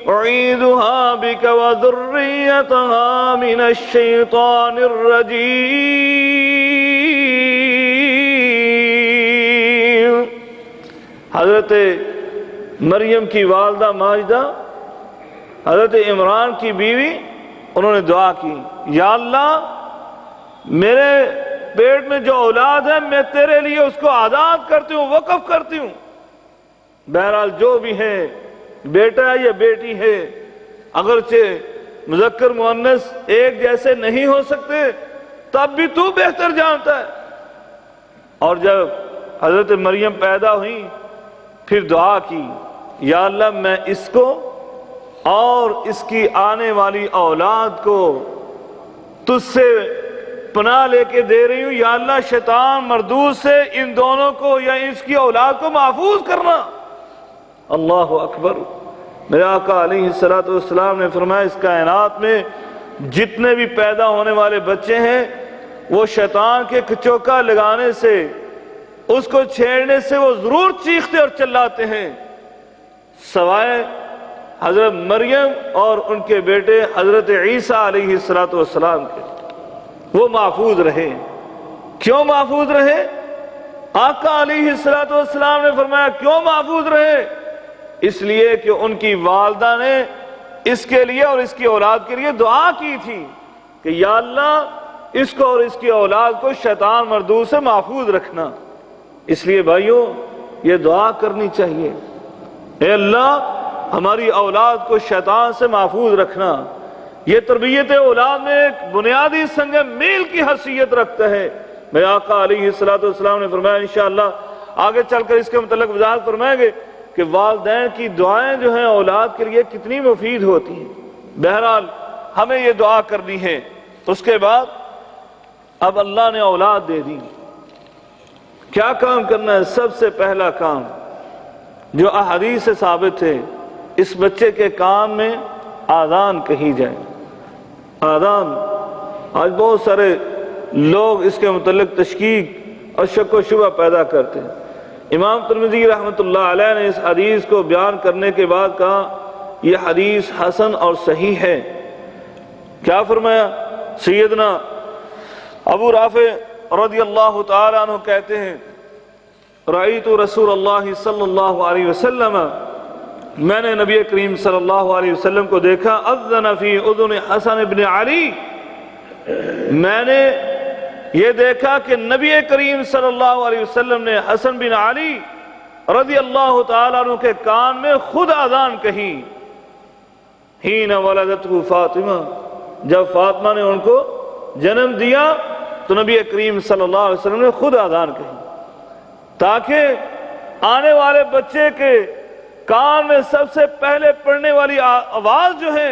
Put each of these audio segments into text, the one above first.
أعيذها بك وذريتها من الشيطان الرجيم۔ حضرت مریم کی والدہ ماجدہ، حضرت عمران کی بیوی، انہوں نے دعا کی، یا اللہ میرے پیٹ میں جو اولاد ہے میں تیرے لیے اس کو آزاد کرتی ہوں، وقف کرتی ہوں۔ بہرحال جو بھی ہے، بیٹا ہے یا بیٹی ہے، اگرچہ مذکر مؤنث ایک جیسے نہیں ہو سکتے تب بھی تو بہتر جانتا ہے۔ اور جب حضرت مریم پیدا ہوئی پھر دعا کی، یا اللہ میں اس کو اور اس کی آنے والی اولاد کو تجھ سے پناہ لے کے دے رہی ہوں، یا اللہ شیطان مردود سے ان دونوں کو یا اس کی اولاد کو محفوظ کرنا۔ اللہ اکبر۔ میرے آقا علیہ السلام نے فرمایا اس کائنات میں جتنے بھی پیدا ہونے والے بچے ہیں وہ شیطان کے کچوکا لگانے سے، اس کو چھیڑنے سے وہ ضرور چیختے اور چلاتے ہیں، سوائے حضرت مریم اور ان کے بیٹے حضرت عیسیٰ علیہ السلام کے، وہ محفوظ رہے۔ کیوں محفوظ رہے؟ آقا علیہ السلام نے فرمایا کیوں محفوظ رہے؟ اس لیے کہ ان کی والدہ نے اس کے لیے اور اس کی اولاد کے لیے دعا کی تھی کہ یا اللہ اس کو اور اس کی اولاد کو شیطان مردود سے محفوظ رکھنا۔ اس لیے بھائیوں یہ دعا کرنی چاہیے، اے اللہ ہماری اولاد کو شیطان سے محفوظ رکھنا۔ یہ تربیت اولاد میں ایک بنیادی سنگ میل کی حیثیت رکھتا ہے۔ میرے آقا علیہ السلام نے فرمایا، انشاءاللہ آگے چل کر اس کے متعلق وضاحت فرمائیں گے کہ والدین کی دعائیں جو ہیں اولاد کے لیے کتنی مفید ہوتی ہیں۔ بہرحال ہمیں یہ دعا کرنی ہے۔ اس کے بعد اب اللہ نے اولاد دے دی، کیا کام کرنا ہے؟ سب سے پہلا کام جو احادیث سے ثابت ہے، اس بچے کے کان میں آذان کہی جائے۔ آذان، آج بہت سارے لوگ اس کے متعلق تشکیک اور شک و شبہ پیدا کرتے ہیں۔ امام ترمذی رحمۃ اللہ علیہ نے اس حدیث کو بیان کرنے کے بعد کہا یہ حدیث حسن اور صحیح ہے۔ کیا فرمایا؟ سیدنا ابو رافع رضی اللہ تعالیٰ عنہ کہتے ہیں، رأیت رسول اللہ صلی اللہ علیہ وسلم، میں نے نبی کریم صلی اللہ علیہ وسلم کو دیکھا، اذن فی اذن حسن بن علی، میں نے یہ دیکھا کہ نبی کریم صلی اللہ علیہ وسلم نے حسن بن علی رضی اللہ تعالیٰ عنہ کے کان میں خود اذان کہی، حین ولدتہ فاطمہ، جب فاطمہ نے ان کو جنم دیا تو نبی کریم صلی اللہ علیہ وسلم نے خود اذان کہی، تاکہ آنے والے بچے کے کان میں سب سے پہلے پڑھنے والی آواز جو ہے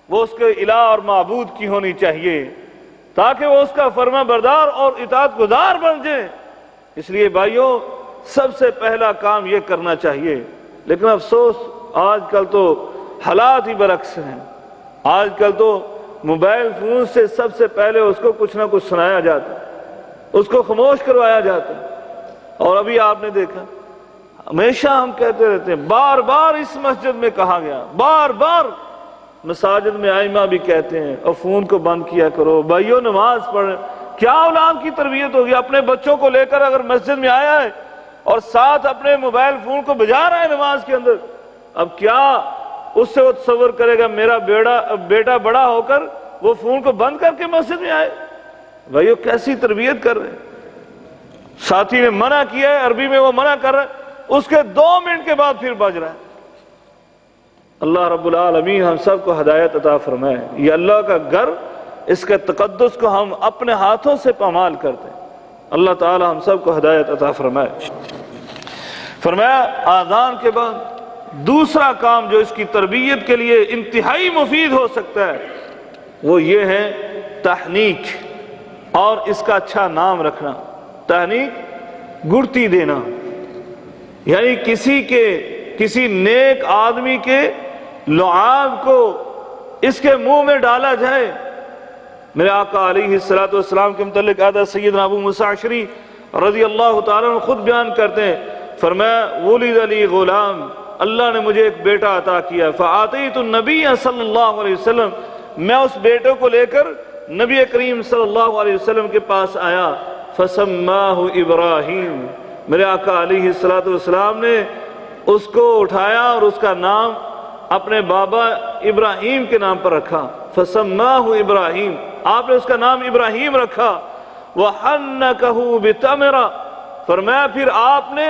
وہ اس کے الہ اور معبود کی ہونی چاہیے، تاکہ وہ اس کا فرما بردار اور اطاعت گزار بن جائے۔ اس لیے بھائیوں سب سے پہلا کام یہ کرنا چاہیے، لیکن افسوس آج کل تو حالات ہی برعکس ہیں۔ آج کل تو موبائل فون سے سب سے پہلے اس کو کچھ نہ کچھ سنایا جاتا ہے، اس کو خاموش کروایا جاتا ہے۔ اور ابھی آپ نے دیکھا، ہمیشہ ہم کہتے رہتے ہیں، بار بار اس مسجد میں کہا گیا، بار بار مساجد میں ائمہ بھی کہتے ہیں، اور فون کو بند کیا کرو بھائیو، نماز پڑھ۔ کیا اولاد کی تربیت ہوگی؟ اپنے بچوں کو لے کر اگر مسجد میں آیا ہے اور ساتھ اپنے موبائل فون کو بجا رہا ہے نماز کے اندر، اب کیا اس سے وہ تصور کرے گا میرا بیٹا بڑا ہو کر وہ فون کو بند کر کے مسجد میں آئے؟ بھائیو کیسی تربیت کر رہے ہیں۔ ساتھی نے منع کیا ہے، عربی میں وہ منع کر رہا ہے، اس کے 2 منٹ کے بعد پھر بج رہا ہے۔ اللہ رب العالمین ہم سب کو ہدایت عطا فرمائے۔ یہ اللہ کا گھر، اس کے تقدس کو ہم اپنے ہاتھوں سے پامال کرتے ہیں۔ اللہ تعالی ہم سب کو ہدایت عطا فرمائے۔ فرمایا آذان کے بعد دوسرا کام جو اس کی تربیت کے لیے انتہائی مفید ہو سکتا ہے وہ یہ ہے تحنیک، اور اس کا اچھا نام رکھنا۔ تحنیک گڑتی دینا، یعنی کسی نیک آدمی کے لعاب کو اس کے منہ میں ڈالا جائے۔ میرے آقا علیہ السلام کے متعلق آدھا سیدنا ابو موسیٰ اشعری رضی اللہ تعالیٰ عنہ خود بیان کرتے ہیں، فرمایا ولد لی غلام اللہ نے مجھے ایک بیٹا عطا کیا. فآتیت النبی صلی اللہ علیہ وسلم، میں اس بیٹے کو لے کر نبی کریم صلی اللہ علیہ وسلم کے پاس آیا. فسماہ ابراہیم، میرے آقا علیہ السلام نے اس کو اٹھایا اور اس کا نام اپنے بابا ابراہیم کے نام پر رکھا. فسماہ ابراہیم، آپ نے اس کا نام ابراہیم رکھا. وحنکہ بتمرہ، فرمایا پھر آپ نے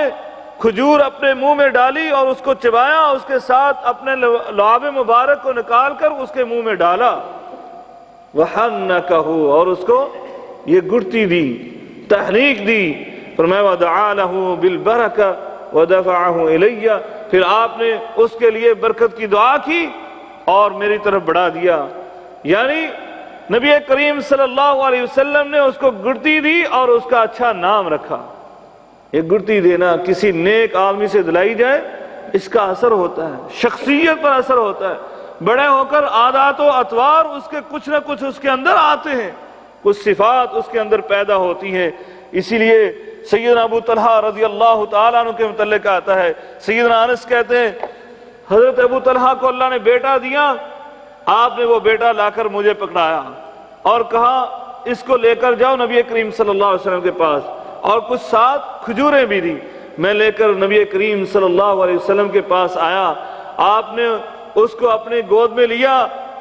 کھجور اپنے منہ میں ڈالی اور اس کو چبایا، اس کے ساتھ اپنے لعاب مبارک کو نکال کر اس کے منہ میں ڈالا. وحنکہ، اور اس کو یہ گڑتی دی، تحریک دی. فرمایا ودعا لہ بالبرکہ ودفعہ الیہ، پھر آپ نے اس کے لیے برکت کی دعا کی اور میری طرف بڑھا دیا. یعنی نبی کریم صلی اللہ علیہ وسلم نے اس کو گڑتی دی اور اس کا اچھا نام رکھا. یہ گڑتی دینا کسی نیک آدمی سے دلائی جائے، اس کا اثر ہوتا ہے، شخصیت پر اثر ہوتا ہے. بڑے ہو کر عادات و اطوار اس کے کچھ نہ کچھ اس کے اندر آتے ہیں، کچھ صفات اس کے اندر پیدا ہوتی ہیں. اسی لیے سیدنا ابو طلحہ رضی اللہ تعالیٰ عنہ کے متعلق آتا ہے، سیدنا انس کہتے ہیں حضرت ابو طلحہ کو اللہ نے بیٹا دیا، آپ نے وہ بیٹا لا کر مجھے پکڑایا اور کہا اس کو لے کر جاؤ نبی کریم صلی اللہ علیہ وسلم کے پاس، اور کچھ ساتھ کھجوریں بھی دی. میں لے کر نبی کریم صلی اللہ علیہ وسلم کے پاس آیا، آپ نے اس کو اپنے گود میں لیا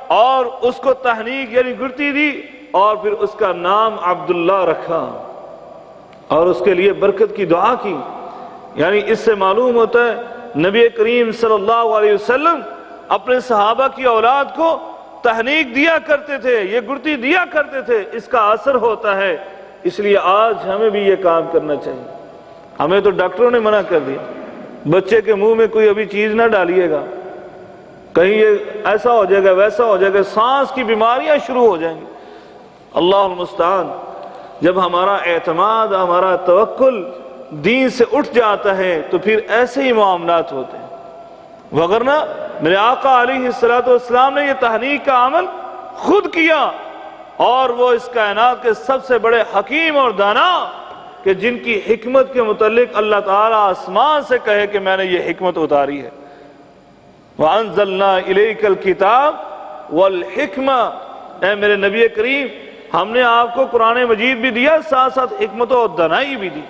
اور اس کو تحنیک یعنی گڑتی دی اور پھر اس کا نام عبداللہ رکھا اور اس کے لیے برکت کی دعا کی. یعنی اس سے معلوم ہوتا ہے نبی کریم صلی اللہ علیہ وسلم اپنے صحابہ کی اولاد کو تحنیک دیا کرتے تھے، یہ گڑتی دیا کرتے تھے، اس کا اثر ہوتا ہے. اس لیے آج ہمیں بھی یہ کام کرنا چاہیے. ہمیں تو ڈاکٹروں نے منع کر دیا بچے کے منہ میں کوئی ابھی چیز نہ ڈالیے گا، کہیں یہ ایسا ہو جائے گا ویسا ہو جائے گا، سانس کی بیماریاں شروع ہو جائیں گی. اللہ المستعان. جب ہمارا اعتماد، ہمارا توکل دین سے اٹھ جاتا ہے تو پھر ایسے ہی معاملات ہوتے ہیں. وگرنہ میرے آقا علیہ السلام نے یہ تحنیک کا عمل خود کیا، اور وہ اس کائنات کے سب سے بڑے حکیم اور دانا کہ جن کی حکمت کے متعلق اللہ تعالیٰ آسمان سے کہے کہ میں نے یہ حکمت اتاری ہے. وَأَنزَلْنَا إِلَيْكَ الْكِتَابَ وَالْحِكْمَةَ، اے میرے نبی کریم ہم نے آپ کو قرآن مجید بھی دیا، ساتھ ساتھ حکمت و دانائی بھی دی.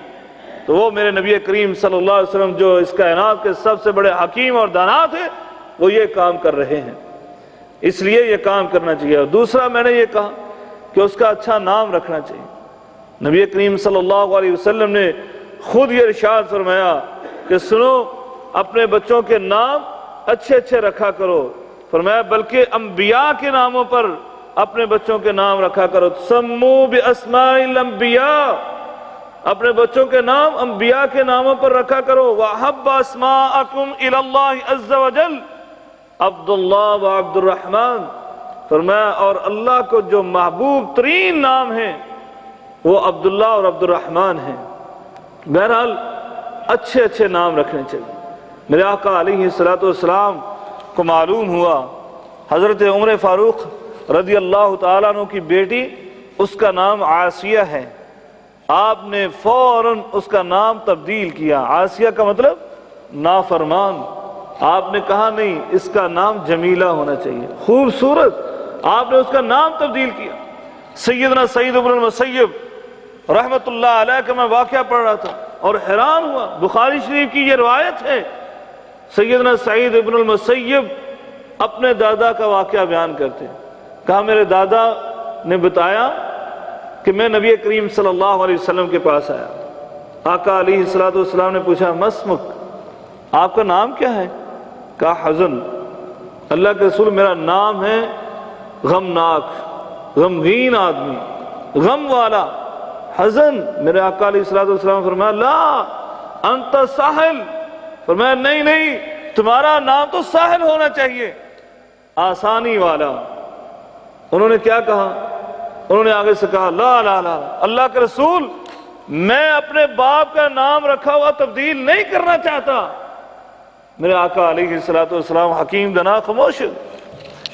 تو وہ میرے نبی کریم صلی اللہ علیہ وسلم جو اس کائنات کے سب سے بڑے حکیم اور دانا تھے، وہ یہ کام کر رہے ہیں. اس لیے یہ کام کرنا چاہیے. اور دوسرا میں نے یہ کہا کہ اس کا اچھا نام رکھنا چاہیے. نبی کریم صلی اللہ علیہ وسلم نے خود یہ ارشاد فرمایا کہ سنو، اپنے بچوں کے نام اچھے اچھے رکھا کرو. فرمایا بلکہ انبیاء کے ناموں پر اپنے بچوں کے نام رکھا کرو. سمو باسماء الانبیاء، اپنے بچوں کے نام انبیاء کے ناموں پر رکھا کرو. وَحَبَّ اسْمَاءَكُمْ إِلَى اللَّهِ عَزَّ وَجَلَّ عبداللہ و عبد الرحمن. فرمایا اور اللہ کو جو محبوب ترین نام ہیں وہ عبداللہ اور عبد الرحمن ہیں. بہرحال اچھے اچھے نام رکھنے چاہیے. میرے آقا علیہ السلام کو معلوم ہوا حضرت عمر فاروق رضی اللہ تعالیٰ عنہ کی بیٹی، اس کا نام عاصیہ ہے. آپ نے فوراً اس کا نام تبدیل کیا. عاصیہ کا مطلب نافرمان. آپ نے کہا نہیں، اس کا نام جمیلہ ہونا چاہیے، خوبصورت. آپ نے اس کا نام تبدیل کیا. سیدنا سعید بن المسیب رحمت اللہ علیہ کا میں واقعہ پڑھ رہا تھا اور حیران ہوا. بخاری شریف کی یہ روایت ہے. سیدنا سعید بن المسیب اپنے دادا کا واقعہ بیان کرتے ہیں. کہا میرے دادا نے بتایا کہ میں نبی کریم صلی اللہ علیہ وسلم کے پاس آیا. آقا علیہ السلام نے پوچھا مسمک، آپ کا نام کیا ہے؟ کہا حزن. اللہ کے رسول میرا نام ہے غمناک، غمگین آدمی، غم والا، حزن. میرے آقا علیہ السلام فرمایا لا انت ساحل. فرمایا نہیں، تمہارا نام تو ساحل ہونا چاہیے، آسانی والا. انہوں نے کیا کہا؟ انہوں نے آگے سے کہا لا لا لا، اللہ کے رسول میں اپنے باپ کا نام رکھا ہوا تبدیل نہیں کرنا چاہتا. میرے آقا علیہ السلام حکیم دنا خاموش.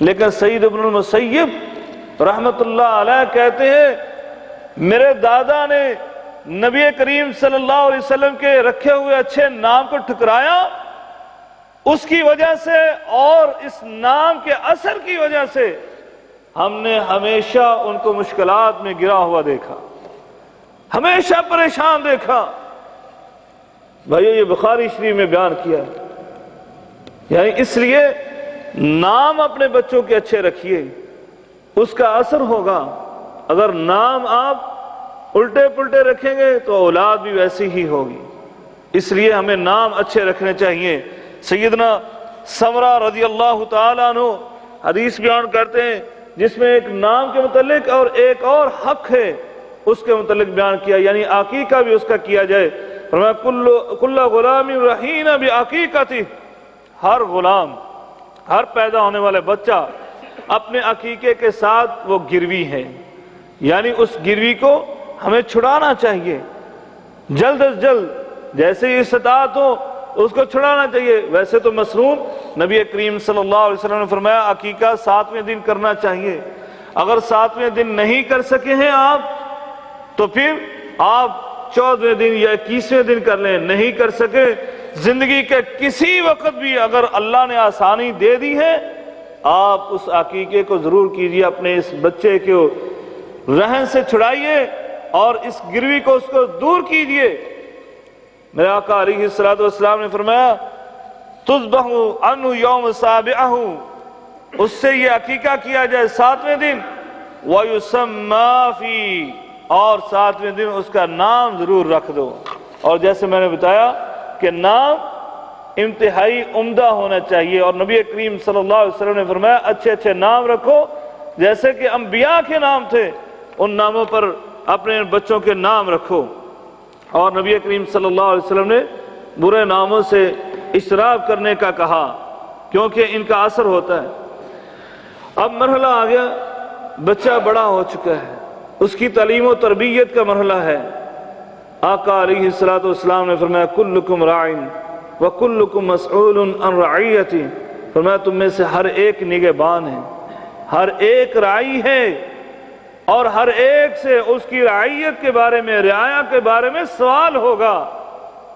لیکن سعید بن المسیب رحمت اللہ علیہ کہتے ہیں میرے دادا نے نبی کریم صلی اللہ علیہ وسلم کے رکھے ہوئے اچھے نام کو ٹھکرایا اس کی وجہ سے اور اس نام کے اثر کی وجہ سے ہم نے ہمیشہ ان کو مشکلات میں گرا ہوا دیکھا، ہمیشہ پریشان دیکھا۔ بھائیو یہ بخاری شریف میں بیان کیا ہے، یعنی اس لیے نام اپنے بچوں کے اچھے رکھیے، اس کا اثر ہوگا۔ اگر نام آپ الٹے پلٹے رکھیں گے تو اولاد بھی ویسی ہی ہوگی، اس لیے ہمیں نام اچھے رکھنے چاہیے۔ سیدنا سمرہ رضی اللہ تعالیٰ عنہ حدیث بیان کرتے ہیں جس میں ایک نام کے متعلق اور ایک اور حق ہے اس کے متعلق بیان کیا، یعنی عقیقہ بھی اس کا کیا جائے۔ فرمایا کل غلام رہین بعقیقتہ، ہر غلام، ہر پیدا ہونے والے بچہ اپنے عقیقے کے ساتھ وہ گروی ہے، یعنی اس گروی کو ہمیں چھڑانا چاہیے جلد از جلد، جیسے ہی استطاعت ہو اس کو چھڑانا چاہیے۔ ویسے تو مسنون نبی کریم صلی اللہ علیہ وسلم نے فرمایا عقیقہ 7ویں دن کرنا چاہیے، اگر 7ویں دن نہیں کر سکے ہیں آپ تو پھر آپ 14ویں دن یا 21ویں دن کر لیں، نہیں کر سکے زندگی کے کسی وقت بھی اگر اللہ نے آسانی دے دی ہے آپ اس عقیقے کو ضرور کیجیے، اپنے اس بچے کو رہن سے چھڑائیے اور اس گروی کو اس کو دور کیجیے۔ میرے آقا علیہ السلام نے فرمایا تذبح عنہ یوم سابعہ، اس سے یہ عقیقہ کیا جائے 7ویں دن، وَيُسَمَّا فِي، اور 7ویں دن اس کا نام ضرور رکھ دو۔ اور جیسے میں نے بتایا کہ نام انتہائی عمدہ ہونا چاہیے، اور نبی کریم صلی اللہ علیہ وسلم نے فرمایا اچھے اچھے نام رکھو، جیسے کہ انبیاء کے نام تھے ان ناموں پر اپنے بچوں کے نام رکھو۔ اور نبی کریم صلی اللہ علیہ وسلم نے برے ناموں سے اشراف کرنے کا کہا کیونکہ ان کا اثر ہوتا ہے۔ اب مرحلہ آ گیا، بچہ بڑا ہو چکا ہے، اس کی تعلیم و تربیت کا مرحلہ ہے۔ آقا علیہ السلام نے فرمایا کلکم راعٍ وکلکم مسئول عن رعیتہ، فرمایا تم میں سے ہر ایک نگہبان ہے، ہر ایک راعی ہے، اور ہر ایک سے اس کی رعیت کے بارے میں، رعایا کے بارے میں سوال ہوگا۔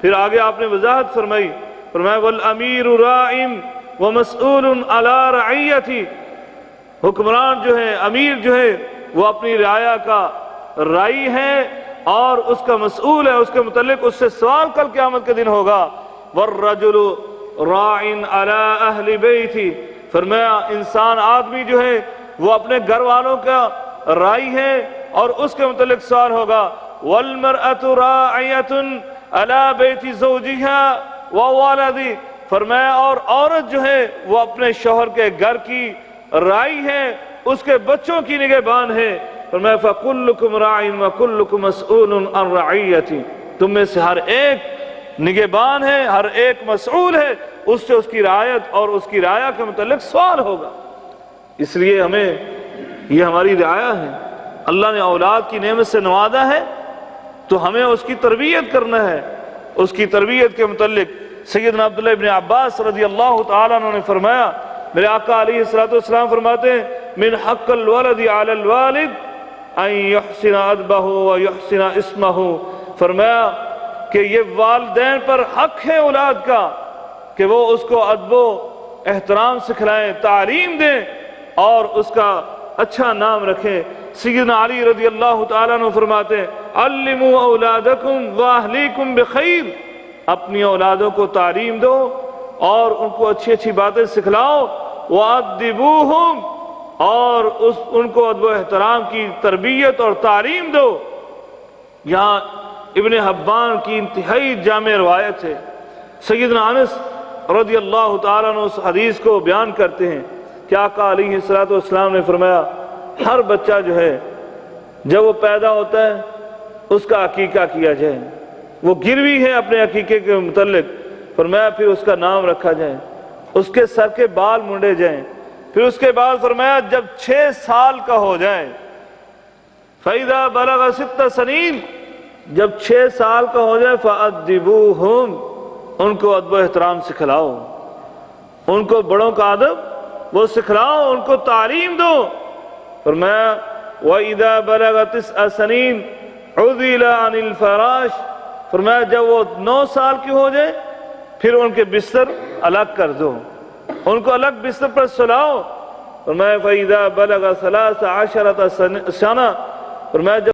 پھر آگے آپ نے وضاحت فرمائی، فرمایا والامیر راعٍ ومسئول علی رعیتہ، حکمران جو ہے، امیر جو ہے وہ اپنی رعایا کا راعی ہے اور اس کا مسئول ہے، اس کے متعلق اس سے سوال کل قیامت کے دن ہوگا۔ والرجل راعٍ علی اہل بیتہ، فرمایا انسان آدمی جو ہے وہ اپنے گھر والوں کا راعی ہے اور اس کے متعلق سوال ہوگا۔ والمرأة راعیۃ علی بیت زوجہا وولدہ، فرمایا اور عورت جو ہے وہ اپنے شوہر کے گھر کی راعی ہے، اس کے بچوں کی نگہبان ہے۔ فرمایا فکلکم راعٍ وکلکم مسئول عن رعیتہ، تم میں سے ہر ایک نگہبان ہے، ہر ایک مسئول ہے، اس سے اس کی رعایت اور اس کی رعایا کے متعلق سوال ہوگا۔ اس لیے ہمیں یہ ہماری رعایا ہے، اللہ نے اولاد کی نعمت سے نوازا ہے تو ہمیں اس کی تربیت کرنا ہے۔ اس کی تربیت کے متعلق سیدنا عبداللہ ابن عباس رضی اللہ تعالیٰ عنہ نے فرمایا، میرے آقا علیہ السلام فرماتے ہیں من حق الولد علی الوالد ان یحسن ادبہ و یحسن اسمہ، فرمایا کہ یہ والدین پر حق ہے اولاد کا کہ وہ اس کو ادب و احترام سکھلائیں، تعلیم دیں اور اس کا اچھا نام رکھیں۔ سیدنا علی رضی اللہ تعالیٰ عنہ فرماتے ہیں علموا اولادکم واہلیکم بخیر، اپنی اولادوں کو تعلیم دو اور ان کو اچھی اچھی باتیں سکھلاؤ، وَأَدِّبُوهُمْ، اور ان کو ادب و احترام کی تربیت اور تعلیم دو۔ یہاں ابن حبان کی انتہائی جامع روایت ہے، سیدنا انس رضی اللہ تعالیٰ عنہ اس حدیث کو بیان کرتے ہیں کہ آقا علیہ السلام نے فرمایا ہر بچہ جو ہے جب وہ پیدا ہوتا ہے اس کا عقیقہ کیا جائے، وہ گروی ہے اپنے عقیقے کے متعلق، فرمایا پھر اس کا نام رکھا جائے، اس کے سر کے بال منڈے جائیں، پھر اس کے بعد فرمایا جب 6 سال کا ہو جائے فَإِذَا بَلَغَ 6 سنین، جب 6 سال کا ہو جائے فَأَدِّبُوهُمْ، ان کو ادب و احترام سکھلاؤ، ان کو بڑوں کا ادب وہ سکھلاؤ، ان کو تعلیم دو۔ فرمایا وَإِذَا بَلَغَ 9 سنین عُزِلَ عَنِ الْفَرَاشِ، فرمایا جب وہ 9 سال کی ہو جائے پھر ان کے بستر الگ کر دو، ان کو الگ بستر پر سلاؤ۔ فرمایا فَإِذَا بَلَغَ 13 سَنَةً، فرمایا جب